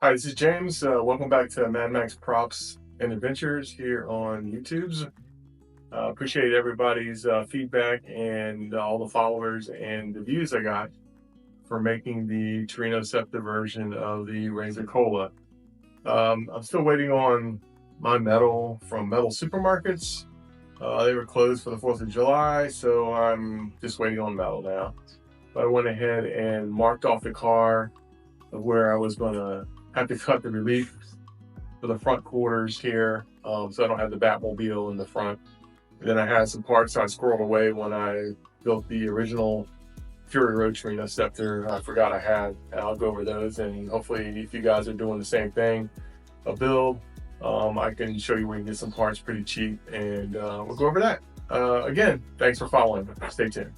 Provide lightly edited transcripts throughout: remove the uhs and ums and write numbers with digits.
Hi, this is James. Welcome back to Mad Max Props and Adventures here on YouTube's. Appreciate everybody's feedback and all the followers and the views I got for making the Torinoceptor version of the Razor Cola. I'm still waiting on my metal from metal supermarkets. They were closed for the 4th of July, so I'm just waiting on metal now. But I went ahead and marked off the car of where I was going to have to cut the relief for the front quarters here, so I don't have the Batmobile in the front. And then I had some parts I squirreled away when I built the original Fury Road Torinoceptor. I forgot I had, and I'll go over those. And hopefully, if you guys are doing the same thing, a build, I can show you where you can get some parts pretty cheap, and we'll go over that. Again, thanks for following. Stay tuned.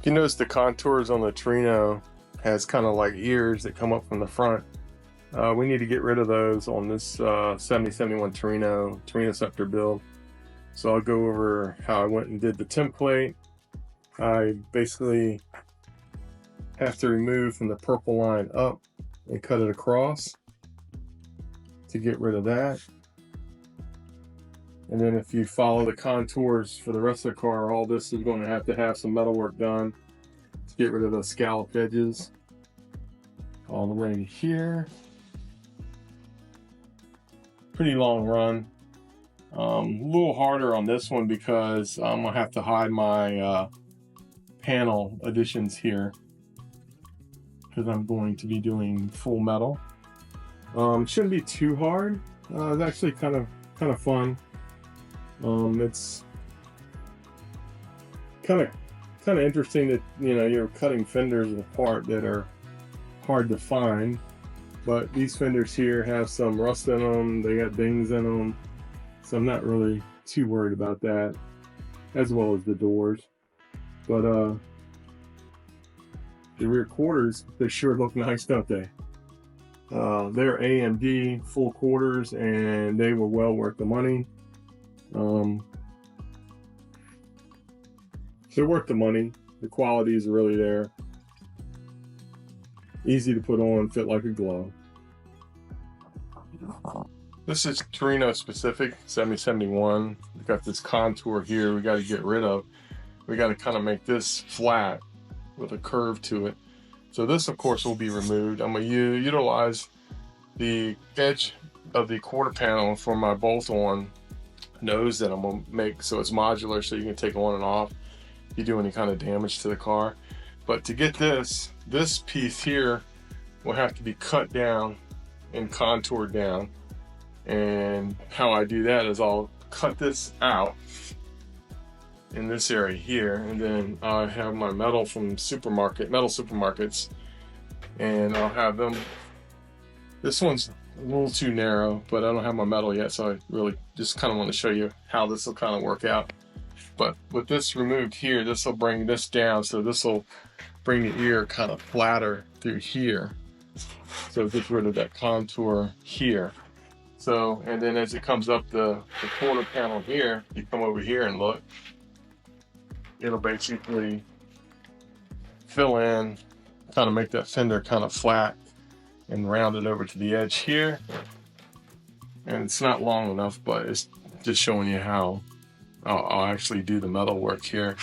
You notice the contours on the Torino has kind of like ears that come up from the front. We need to get rid of those on this 7071 Torinoceptor build. So I'll go over how I went and did the template. I basically have to remove from the purple line up and cut it across to get rid of that. And then if you follow the contours for the rest of the car, all this is going to have some metal work done to get rid of those scalloped edges all the way here. Pretty long run. A little harder on this one because I'm gonna have to hide my panel additions here because I'm going to be doing full metal. Shouldn't be too hard. It's actually kind of fun. It's kind of interesting that you're cutting fenders apart that are hard to find, but these fenders here have some rust in them, they got dings in them, so I'm not really too worried about that, as well as the doors. But the rear quarters, they sure look nice, don't they? They're AMD full quarters, and they were well worth the money. They're worth the money. The quality is really there. Easy to put on, fit like a glove. This is Torino specific, 7071. We've got this contour here we got to get rid of. We got to kind of make this flat with a curve to it. So this, of course, will be removed. I'm going to utilize the edge of the quarter panel for my bolt-on nose that I'm going to make so it's modular, so you can take on and off if you do any kind of damage to the car. But to get this piece here will have to be cut down and contoured down. And how I do that is I'll cut this out in this area here, and then I have my metal from metal supermarkets, and I'll have them. This one's a little too narrow, but I don't have my metal yet, so I really just kind of want to show you how this will kind of work out. But with this removed here, this will bring this down, so this will bring the ear kind of flatter through here, so it gets rid of that contour here. So, and then as it comes up the quarter panel here, you come over here and look, it'll basically fill in, kind of make that fender kind of flat and round it over to the edge here. And it's not long enough, but it's just showing you how I'll actually do the metal work here.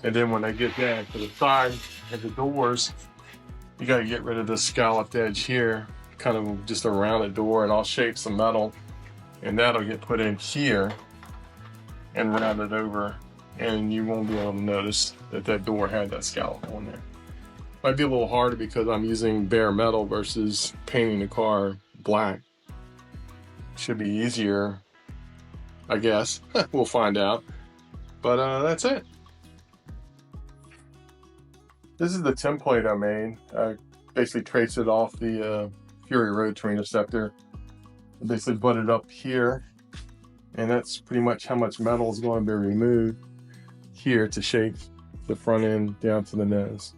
And then when I get down to the side of the doors, you got to get rid of this scalloped edge here, kind of just around the door, and I'll shape some metal, and that'll get put in here and rounded over, and you won't be able to notice that door had that scallop on there. Might be a little harder because I'm using bare metal versus painting the car black. Should be easier, I guess. We'll find out. But that's it. This is the template I made. I basically traced it off the Fury Road Torinoceptor. I basically put it up here, and that's pretty much how much metal is going to be removed here to shape the front end down to the nose.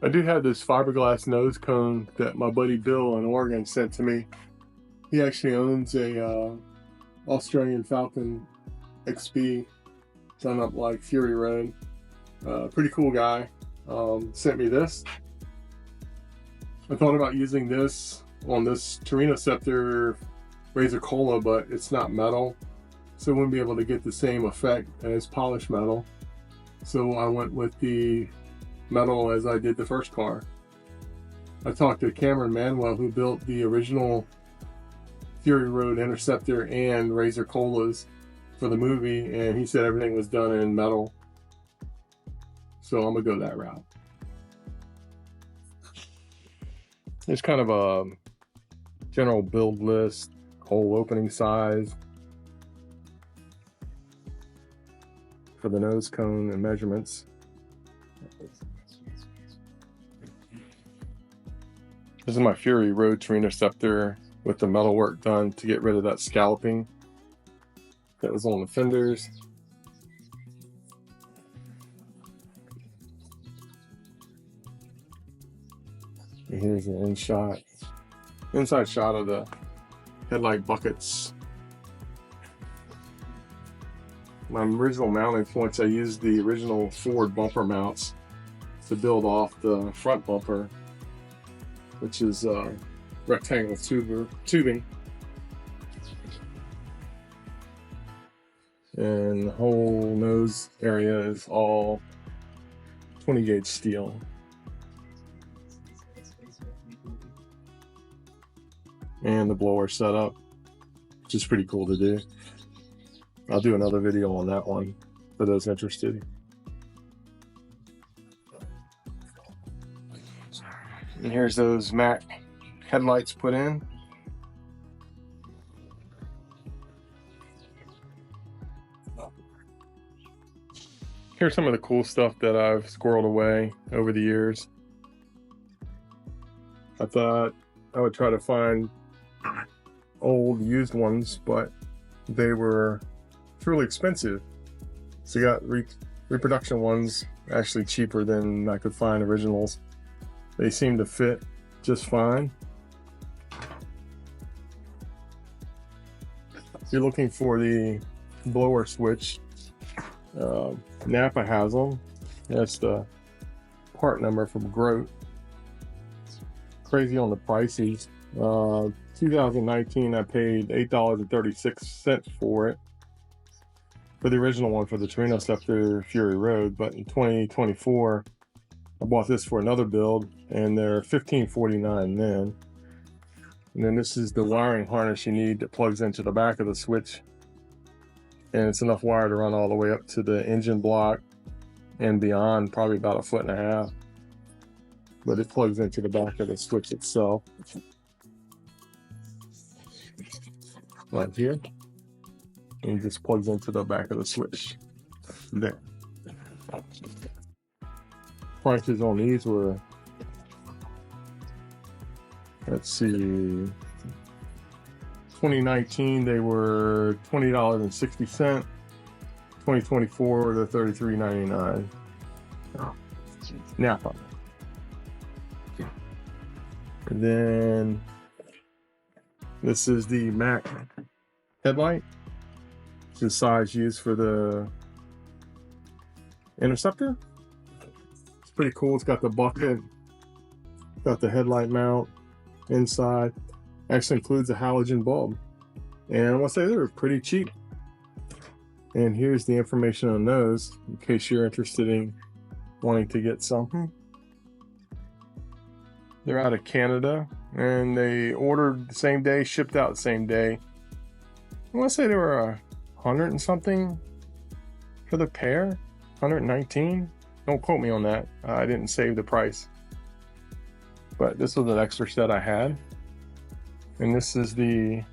I do have this fiberglass nose cone that my buddy Bill in Oregon sent to me. He actually owns a Australian Falcon XB done up like Fury Road. Pretty cool guy. Sent me this. I thought about using this on this Torinoceptor Razor Cola, but it's not metal, so it wouldn't be able to get the same effect as polished metal. So I went with the metal as I did the first car. I talked to Cameron Manuel, who built the original Fury Road Interceptor and Razor Colas for the movie, and he said everything was done in metal. So I'm gonna go that route. There's kind of a general build list, hole opening size for the nose cone and measurements. This is my Fury Road Torinoceptor with the metal work done to get rid of that scalloping that was on the fenders. And here's an inside shot of the headlight buckets. My original mounting points, I used the original Ford bumper mounts to build off the front bumper, which is rectangle tubing. And the whole nose area is all 20 gauge steel. And the blower setup, which is pretty cool to do. I'll do another video on that one for those interested. And here's those Mac headlights put in. Here's some of the cool stuff that I've squirreled away over the years. I thought I would try to find old used ones, but they were truly expensive. So you got reproduction ones actually cheaper than I could find originals. They seem to fit just fine. If you're looking for the blower switch, Napa has them. That's the part number from Grote. Crazy on the prices. 2019 I paid $8.36 for it, for the original one for the Torinoceptor Fury Road, but in 2024 I bought this for another build and they're $15.49 then. And then this is the wiring harness you need that plugs into the back of the switch, and it's enough wire to run all the way up to the engine block and beyond, probably about 1.5 feet. But it plugs into the back of the switch itself, right here, and it just plugs into the back of the switch there. Prices on these were, let's see, 2019 they were $20.60. 2024 they're $33.99. Napa. And then this is the Mac headlight. It's the size used for the Interceptor. It's pretty cool. It's got the bucket, got the headlight mount inside. Actually includes a halogen bulb. And I want to say they were pretty cheap. And here's the information on those, in case you're interested in wanting to get something. They're out of Canada, and they ordered the same day, shipped out the same day. I want to say they were 100 and something for the pair, 119. Don't quote me on that. I didn't save the price. But this was an extra set I had. And this is the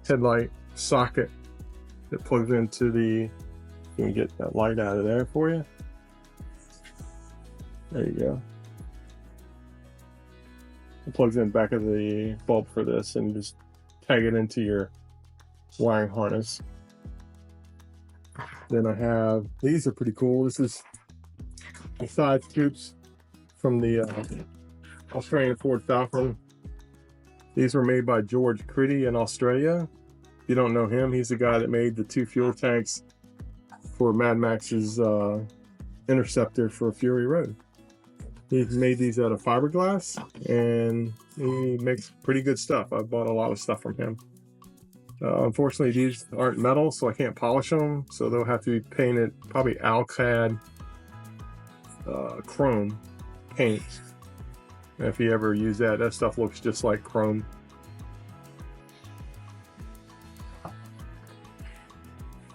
headlight socket that plugs into the, you can get that light out of there for you. There you go. It plugs in back of the bulb for this, and just tag it into your wiring harness. Then I have, these are pretty cool. This is the side scoops from the Australian Ford Falcon. These were made by George Critty in Australia. If you don't know him, he's the guy that made the 2 fuel tanks for Mad Max's Interceptor for Fury Road. He made these out of fiberglass, and he makes pretty good stuff. I've bought a lot of stuff from him. Unfortunately, these aren't metal, so I can't polish them, so they'll have to be painted probably Alcad chrome paint. If you ever use that, that stuff looks just like chrome.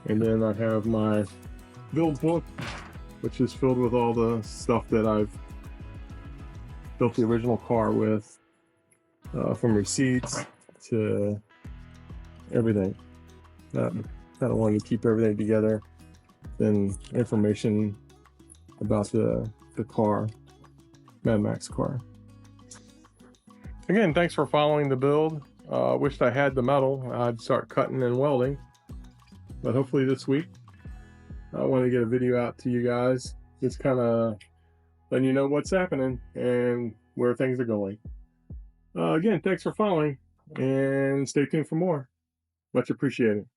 And then I have my build book, which is filled with all the stuff that I've built the original car with, from receipts to everything. Kind of wanted to keep everything together, then information about the car, Mad Max car. Again, thanks for following the build. Wished I had the metal. I'd start cutting and welding, but hopefully this week I want to get a video out to you guys, just kind of letting you know what's happening and where things are going. Again, thanks for following, and stay tuned for more. Much appreciated.